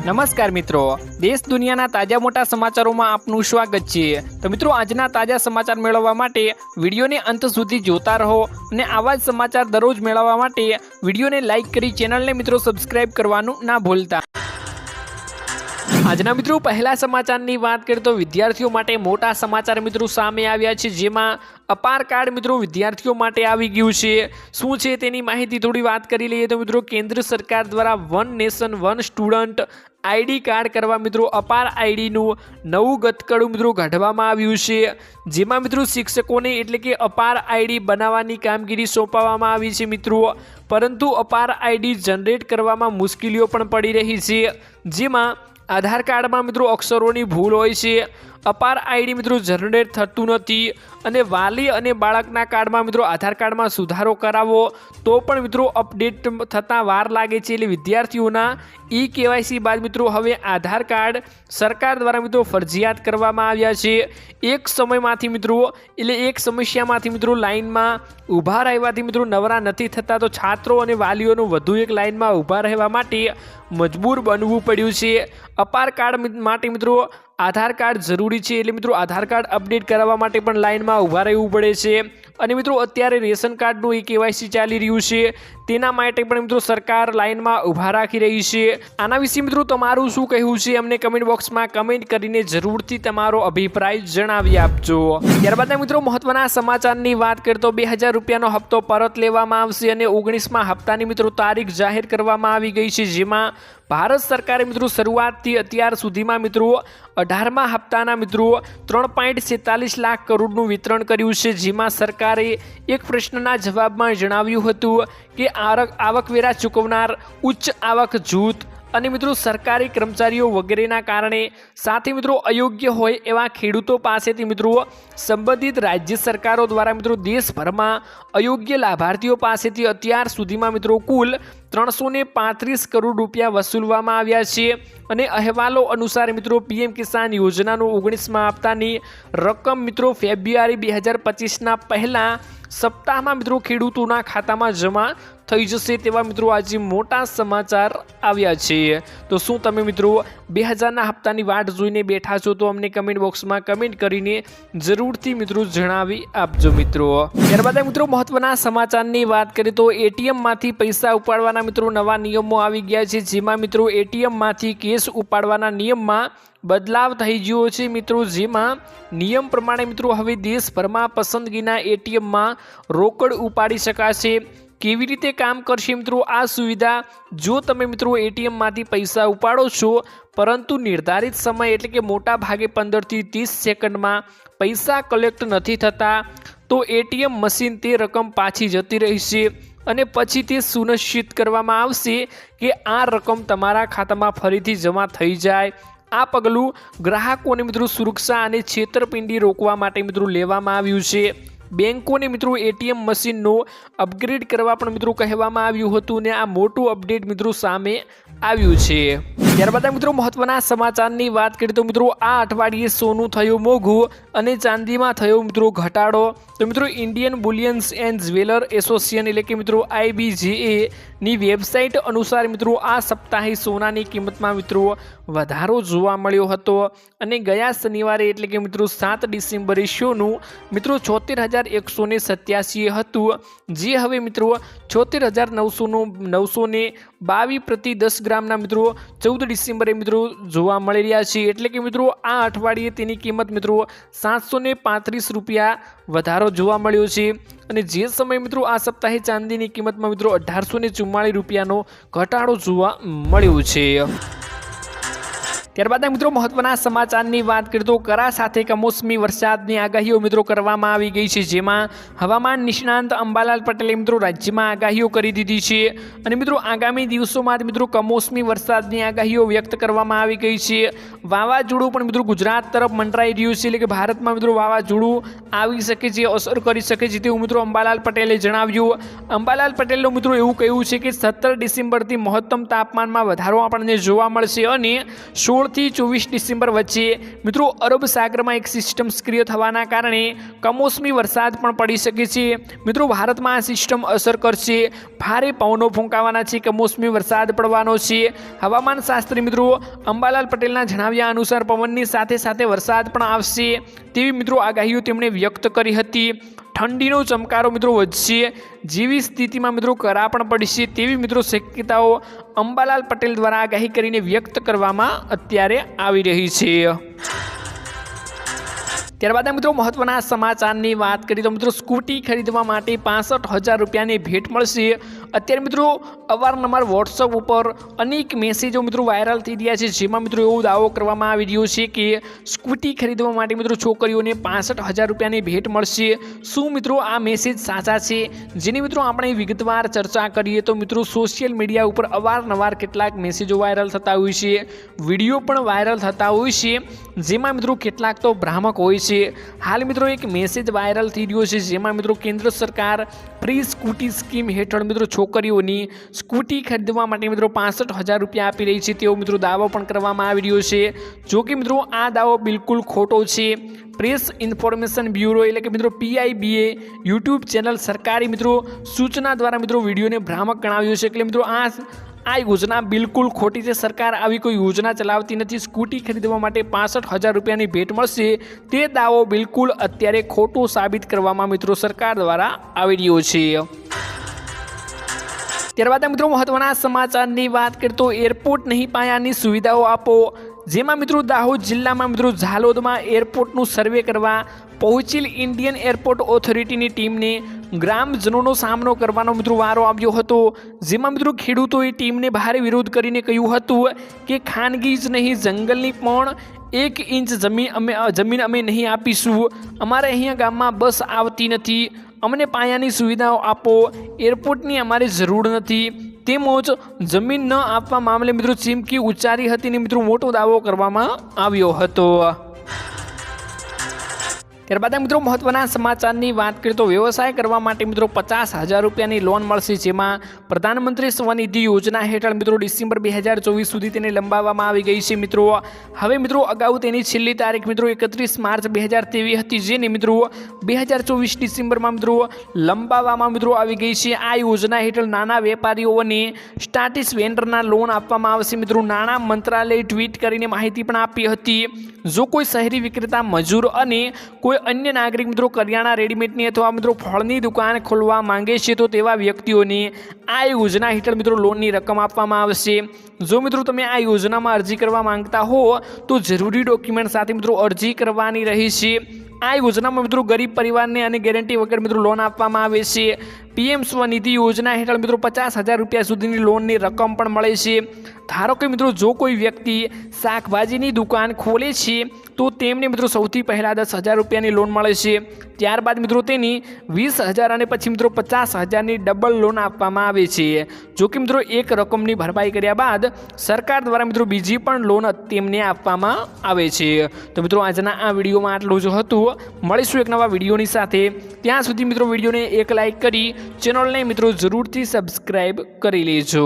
નમસ્કાર મિત્રો, દેશ દુનિયાના તાજા મોટા સમાચારોમાં આપનું સ્વાગત છે। તો મિત્રો, આજના તાજા સમાચાર મેળવવા માટે વિડીયોને અંત સુધી જોતા રહો અને આવા જ સમાચાર દરરોજ મેળવવા માટે વિડીયોને લાઇક કરી ચેનલને મિત્રો સબસ્ક્રાઇબ કરવાનું ના ભૂલતા। આજના મિત્રો પહેલા સમાચારની વાત કરીએ તો વિદ્યાર્થીઓ માટે મોટા સમાચાર મિત્રો સામે આવ્યા છે, જેમાં અપાર કાર્ડ મિત્રો વિદ્યાર્થીઓ માટે આવી ગયું છે। શું છે તેની માહિતી થોડી વાત કરી લઈએ તો મિત્રો, કેન્દ્ર સરકાર દ્વારા one nation one student ID card કરવા મિત્રો અપાર આઈડીનું નવું ગતકડું મિત્રો કાઢવામાં આવ્યું છે, જેમાં મિત્રો શિક્ષકોને એટલે કે અપાર આઈડી બનાવવાની કામગીરી સોંપવામાં આવી છે મિત્રો। પરંતુ અપાર આઈડી જનરેટ કરવામાં મુશ્કેલીઓ પણ પડી રહી છે, જેમાં આધાર કાર્ડમાં મિત્રો અક્ષરોની ભૂલ હોય છે, અપાર આઈડી મિત્રો જનરેટ થતું નથી અને વાલી અને બાળકના કાર્ડમાં મિત્રો આધાર કાર્ડમાં સુધારો કરાવો તો પણ મિત્રો અપડેટ થતાં વાર લાગે છે। એટલે વિદ્યાર્થીઓના KYC બાદ મિત્રો હવે આધાર કાર્ડ સરકાર દ્વારા મિત્રો ફરજિયાત કરવામાં આવ્યા છે। એક સમયમાંથી મિત્રો એટલે એક સમસ્યામાંથી મિત્રો લાઇનમાં ઊભા રહેવાથી મિત્રો નવરા નથી થતા, તો છાત્રો અને વાલીઓનું વધુ એક લાઇનમાં ઊભા રહેવા માટે મજબૂર બનવું પડ્યું છે। અપાર કાર્ડ માટે મિત્રો આધાર કાર્ડ જરૂરી છે, એટલે મિત્રો આધાર કાર્ડ અપડેટ કરાવવા માટે પણ લાઇનમાં ઊભા રહેવું પડે છે। અને મિત્રો અત્યારે રેશન કાર્ડનું KYC ચાલી રહ્યું છે, તેના માટે પણ મિત્રો સરકાર લાઇનમાં ઊભા રાખી રહી છે। આના વિશે મિત્રો તમારું શું કહેવું છે અમને કમેન્ટ બોક્સમાં કમેન્ટ કરીને જરૂરથી તમારો અભિપ્રાય જણાવી આપજો। ત્યારબાદ મિત્રો મહત્વના સમાચારની વાત કરીએ તો 2000 રૂપિયાનો હપ્તો પરત લેવામાં આવશે અને 19મા હપ્તાની મિત્રો તારીખ જાહેર કરવામાં આવી ગઈ છે, જેમાં ભારત સરકારે મિત્રો શરૂઆતથી અત્યાર સુધીમાં મિત્રો 18મા હપ્તાના મિત્રો 3.47 લાખ કરોડનું વિતરણ કર્યું છે, જેમાં સરકારે એક પ્રશ્નના જવાબમાં જણાવ્યું હતું કે આવકવેરા ચૂકવનાર ઉચ્ચ આવક જૂથ અને મિત્રો સરકારી કર્મચારીઓ વગેરેના કારણે સાથે મિત્રો અયોગ્ય હોય એવા ખેડૂતો પાસેથી મિત્રો સંબંધિત રાજ્ય સરકારો દ્વારા મિત્રો દેશભરમાં અયોગ્ય લાભાર્થીઓ પાસેથી અત્યાર સુધીમાં મિત્રો કુલ 335 કરોડ રૂપિયા વસૂલવામાં આવ્યા છે। અને અહેવાલો અનુસાર મિત્રો PM કિસાન યોજનાનો 19મા હપ્તાની રકમ મિત્રો ફેબ્રુઆરી 2025ના પહેલા સપ્તાહમાં મિત્રો ખેડૂતોના ખાતામાં જમા થઈ જશે તેવા મિત્રો આજે મોટા સમાચાર આવ્યા છે। તો શું તમે મિત્રો 2000ના હપ્તાની વાટ જોઈને બેઠા છો? તો અમને કમેન્ટ બોક્સમાં કમેન્ટ કરીને જરૂરથી મિત્રો જણાવી આપજો મિત્રો। ત્યારબાદ મિત્રો મહત્વના સમાચારની વાત કરીએ તો ATMમાંથી પૈસા ઉપાડવાના મિત્રો નવા નિયમો આવી ગયા છે, જેમાં મિત્રો ATMમાંથી કેશ ઉપાડવાના નિયમમાં બદલાવ થઈ ગયો છે મિત્રો, જેમાં નિયમ પ્રમાણે મિત્રો હવે દેશભરમાં પસંદગીના ATMમાં રોકડ ઉપાડી શકાશે। કેવી રીતે કામ કરશે મિત્રો આ સુવિધા? જો તમે મિત્રો ATMમાંથી પૈસા ઉપાડો છો પરંતુ નિર્ધારિત સમય એટલે કે મોટા ભાગે 15 થી 30 સેકન્ડમાં પૈસા કલેક્ટ નથી થતા, તો ATM મશીન તે રકમ પાછી જતી રહેશે અને પછી તે સુનિશ્ચિત કરવામાં આવશે કે આ રકમ તમારા ખાતામાં ફરીથી જમા થઈ જાય। આ પગલું ગ્રાહકોને મિત્રો સુરક્ષા અને છેતરપિંડી રોકવા માટે મિત્રો લેવામાં આવ્યું છે। બેંકોને મિત્રો ATM મશીનનો અપગ્રેડ કરવા પણ મિત્રો કહેવામાં આવ્યું હતું ને આ મોટું અપડેટ મિત્રો સામે આવ્યું છે। ત્યારબાદ મિત્રો મહત્વના સમાચારની વાત કરીએ તો મિત્રો આ અઠવાડિયે સોનું થયું મોંઘું અને ચાંદીમાં થયો મિત્રો ઘટાડો। તો મિત્રો ઇન્ડિયન બુલિયન્સ એન્ડ જ્વેલર એસોસિએશન એટલે કે મિત્રો IBJA ની વેબસાઇટ અનુસાર મિત્રો આ સપ્તાહે સોનાની કિંમતમાં મિત્રો વધારો જોવા મળ્યો હતો અને ગયા શનિવારે એટલે કે મિત્રો 7 ડિસેમ્બરે સોનું મિત્રો 76,187 હતું, જે હવે મિત્રો 76,922 પ્રતિ 10 ગ્રામના મિત્રો 14 ડિસેમ્બરે મિત્રો જોવા મળી રહ્યા છે। એટલે કે મિત્રો આ અઠવાડિયે તેની કિંમત મિત્રો 735 રૂપિયા વધારો જોવા મળ્યો છે અને જે સમય મિત્રો આ સપ્તાહે ચાંદીની કિંમતમાં મિત્રો 1844 રૂપિયાનો ઘટાડો જોવા મળ્યો છે। ત્યારબાદ મિત્રો મહત્વના સમાચારની વાત કરીએ તો કરા સાથે કમોસમી વરસાદની આગાહીઓ મિત્રો કરવામાં આવી ગઈ છે, જેમાં હવામાન નિષ્ણાંત અંબાલાલ પટેલે મિત્રો રાજ્યમાં આગાહીઓ કરી દીધી છે અને મિત્રો આગામી દિવસોમાં મિત્રો કમોસમી વરસાદની આગાહીઓ વ્યક્ત કરવામાં આવી ગઈ છે। વાવાઝોડું પણ મિત્રો ગુજરાત તરફ મંડરાઈ રહ્યું છે, એટલે કે ભારતમાં મિત્રો વાવાઝોડું આવી શકે છે, અસર કરી શકે છે તેવું મિત્રો અંબાલાલ પટેલે જણાવ્યું। અંબાલાલ પટેલનું મિત્રો એવું કહ્યું છે કે 17 ડિસેમ્બરથી મહત્તમ તાપમાનમાં વધારો આપણને જોવા મળશે અને 16 16 થી 24 ડિસેમ્બર વચ્ચે મિત્રો અરબ સાગરમાં એક સિસ્ટમ સક્રિય થવાના કારણે કમોસમી વરસાદ પણ પડી શકે છે। મિત્રો ભારતમાં આ સિસ્ટમ અસર કરશે, ભારે પવનો ફૂંકાવાના છે, કમોસમી વરસાદ પડવાનો છે। હવામાન શાસ્ત્રી મિત્રો અંબાલાલ પટેલના જણાવ્યા અનુસાર પવનની સાથે સાથે વરસાદ પણ આવશે તેવી મિત્રો આગાહીઓ તેમણે વ્યક્ત કરી હતી। ઠંડીનો ચમકારો મિત્રો વધશે જેવી સ્થિતિમાં મિત્રો કરા પણ પડશે તેવી મિત્રો શક્યતાઓ અંબાલાલ પટેલ દ્વારા આગાહી કરીને વ્યક્ત કરવામાં અત્યારે આવી રહી છે। ત્યારબાદ મિત્રો મહત્વના સમાચારની વાત કરીએ તો મિત્રો સ્કૂટી ખરીદવા માટે 65,000 રૂપિયાની ભેટ મળશે। અત્યારે મિત્રો અવારનવાર વોટ્સઅપ ઉપર અનેક મેસેજો મિત્રો વાયરલ થઈ રહ્યા છે, જેમાં મિત્રો એવો દાવો કરવામાં આવી રહ્યો છે કે સ્કૂટી ખરીદવા માટે મિત્રો છોકરીઓને 65,000 રૂપિયાની ભેટ મળશે। શું મિત્રો આ મેસેજ સાચા છે, જેની મિત્રો આપણે વિગતવાર ચર્ચા કરીએ તો મિત્રો સોશિયલ મીડિયા ઉપર અવારનવાર કેટલાક મેસેજો વાયરલ થતા હોય છે, વિડીયો પણ વાયરલ થતા હોય છે, જેમાં મિત્રો કેટલાક તો ભ્રામક હોય છે। હાલ મિત્રો એક મેસેજ વાયરલ થઈ રહ્યો છે, જેમાં મિત્રો કેન્દ્ર સરકાર ફ્રી સ્કૂટી સ્કીમ હેઠળ મિત્રો છોકરીઓની સ્કૂટી ખરીદવા માટે મિત્રો 65,000 રૂપિયા આપી રહી છે તેવો મિત્રો દાવો પણ કરવામાં આવી રહ્યો છે। જો કે મિત્રો આ દાવો બિલકુલ ખોટો છે। પ્રેસ ઇન્ફોર્મેશન બ્યુરો એટલે કે મિત્રો PIBએ યુટ્યુબ ચેનલ સરકારી મિત્રો સૂચના દ્વારા મિત્રો વિડીયોને ભ્રામક ગણાવ્યો છે। એટલે મિત્રો આ યોજના બિલકુલ ખોટી છે। સરકાર આવી કોઈ યોજના ચલાવતી નથી। સ્કૂટી ખરીદવા માટે 65,000 રૂપિયાની ભેટ મળશે તે દાવો બિલકુલ અત્યારે ખોટો સાબિત કરવામાં મિત્રો સરકાર દ્વારા આવી રહ્યો છે। ત્યારબાદ મિત્રો મહત્વના સમાચારની વાત કરીએ તો એરપોર્ટ નહીં પાયાની સુવિધાઓ આપો, જેમાં મિત્રો દાહોદ જિલ્લામાં મિત્રો ઝાલોદમાં એરપોર્ટનું સર્વે કરવા પહોંચેલ ઇન્ડિયન એરપોર્ટ ઓથોરિટીની ટીમને ગ્રામજનોનો સામનો કરવાનો મિત્રો વારો આવ્યો હતો, જેમાં મિત્રો ખેડૂતોએ ટીમને ભારે વિરોધ કરીને કહ્યું હતું કે ખાનગી જ નહીં જંગલની પણ 1 ઇંચ જમીન અમે નહીં આપીશું। અમારે અહીંયા ગામમાં બસ આવતી નથી, અમને પાયાની સુવિધાઓ આપો, એરપોર્ટની અમારે જરૂર નથી તેમજ જમીન ન આપવા મામલે મિત્રો ચીમકી ઉચ્ચારી હતી અને મિત્રો મોટો દાવો કરવામાં આવ્યો હતો। ત્યારબાદ મિત્રો મહત્વના સમાચારની વાત કરીએ તો વ્યવસાય કરવા માટે મિત્રો 50,000 રૂપિયાની લોન મળશે, જેમાં પ્રધાનમંત્રી સ્વનિધિ યોજના હેઠળ મિત્રો ડિસેમ્બર 2024 સુધી તેને લંબાવવામાં આવી ગઈ છે। મિત્રો હવે મિત્રો અગાઉ તેની છેલ્લી તારીખ મિત્રો 31 માર્ચ 2023 હતી, જેને મિત્રો 2024 ડિસેમ્બરમાં મિત્રો લંબાવવામાં મિત્રો આવી ગઈ છે। આ યોજના હેઠળ નાના વેપારીઓને સ્ટાર્ટિસ વેન્ડરના લોન આપવામાં આવશે। મિત્રો નાણાં મંત્રાલયે ટ્વીટ કરીને માહિતી પણ આપી હતી, જો કોઈ શહેરી વિક્રેતા, મજૂર અને કોઈ અન્ય નાગરિક મિત્રો કરિયાણા, રેડીમેડની અથવા મિત્રો ફળની દુકાન ખોલવા માંગે છે તો તેવા વ્યક્તિઓને આ યોજના હેઠળ મિત્રો લોનની રકમ આપવામાં આવશે। જો મિત્રો તમે આ યોજનામાં અરજી કરવા માંગતા હો તો જરૂરી ડોક્યુમેન્ટ સાથે મિત્રો અરજી કરવાની રહી છે। આ યોજનામાં મિત્રો ગરીબ પરિવારને અને ગેરંટી વગર મિત્રો લોન આપવામાં આવે છે। PM સ્વનિધિ યોજના હેઠળ મિત્રો 50,000 રૂપિયા સુધીની લોનની રકમ પણ મળે છે। ધારો કે મિત્રો જો કોઈ વ્યક્તિ શાકભાજીની દુકાન ખોલે છે તો તેમને મિત્રો સૌથી પહેલાં 10,000 રૂપિયાની લોન મળે છે, ત્યારબાદ મિત્રો તેની 20,000 અને પછી મિત્રો 50,000ની ડબલ લોન આપવામાં આવે છે। જો કે મિત્રો એક રકમની ભરપાઈ કર્યા બાદ સરકાર દ્વારા મિત્રો બીજી પણ લોન તેમને આપવામાં આવે છે। તો મિત્રો આજના આ વિડીયોમાં આટલું જ હતું। મળીશું એક નવા વિડીયોની સાથે, ત્યાં સુધી મિત્રો વિડીયોને એક લાઇક કરી ચેનલને મિત્રો જરૂરથી સબસ્ક્રાઈબ કરી લેજો।